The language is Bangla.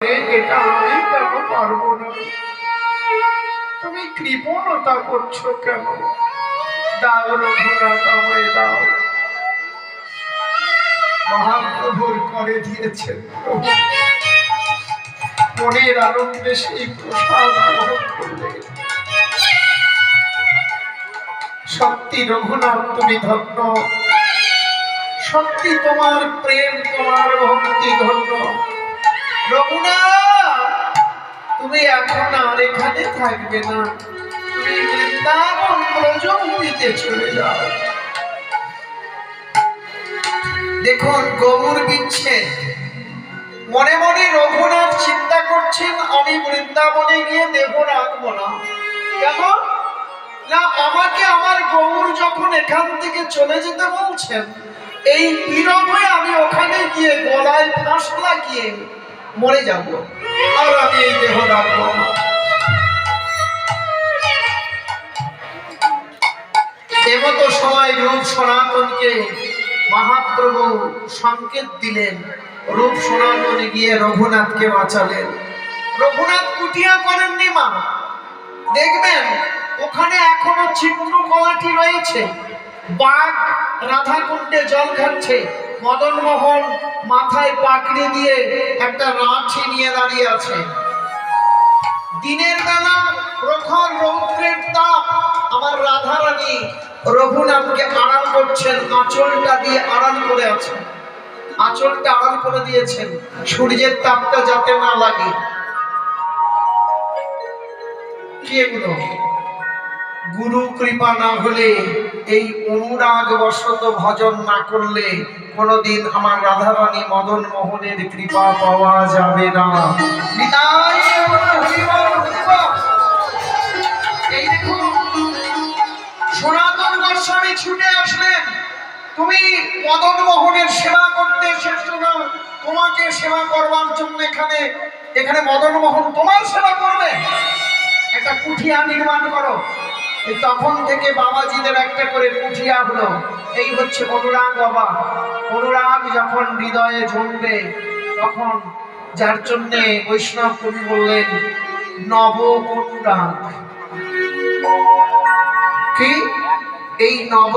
এটা আমি কেন পারবো না? তুমি কৃপণতা করছো কেন? দাও রঘুনাথ, আমায় দাও। মহাপ্রভুর করে দিয়েছেন, মনের আনন্দে সেই প্রসাদ গ্রহণ করলে। সত্যি রঘুনাথ তুমি ধন্য, সত্যি তোমার প্রেম, তোমার ভক্তি ধন্য। রঘুনাথ, তুমি এখন আর এখানে থাকবে না, তুমি বৃন্দাবন ব্রজভূমিতে চলে যাও। দেখুন গৌর বিচ্ছেদ, মনে মনে রঘুনাথ চিন্তা করছেন আমি বৃন্দাবনে গিয়ে দেহ রাখবো না। কেন না, আমাকে আমার গৌর যখন এখান থেকে চলে যেতে বলছেন, এই বিরহে আমি ওখানে গিয়ে গলায় ফাঁস লাগিয়ে মরে যাব, আর আমি এই দেহ রাখবো না। এমতো সময় রূপ সনাতনকে মহাপ্রভু সংকেত দিলেন, রূপ সনাতনে গিয়ে রঘুনাথকে বাঁচালেন। রঘুনাথ কুটিয়া করেননি মা, দেখবেন ওখানে এখনো চিত্রকলাটি রয়েছে। বাঘ রাধাকুণ্ডে জল খাচ্ছে, মদন মোহন মাথায় পাকড়ি দিয়ে একটা লাঠি নিয়ে দাঁড়িয়ে আছে। দিনের বেলা প্রখর রৌদ্রের তাপ, আমার রাধারানী রঘুনাথকে আড়াল করছেন, আঁচলটা দিয়ে আড়াল করে আছেন, আঁচলটা আড়াল করে দিয়েছেন সূর্যের তাপটা যাতে না লাগে। কি এগুলো? গুরু কৃপা না হলে, এই অনুরাগ বশত ভজন না করলে কোনদিন আমার রাধারানী মদন মোহনের কৃপা পাওয়া যাবে না। এই দেখুন সনাতন গোস্বামী ছুটে আসলেন, তুমি মদন মোহনের সেবা করতে এসেছো না, তোমাকে সেবা করবার জন্য এখানে মদন মোহন তোমার সেবা করবে। একটা কুঠিয়া নির্মাণ করো। তখন থেকে বাবাজিদের একটা করে কুঠিয়া হলো। এই হচ্ছে অনুরাগ বাবা। অনুরাগ যখন হৃদয়ে জমবে, তখন যার জন্য বৈষ্ণব কবি বললেন নব অনুরাগ। কি এই নব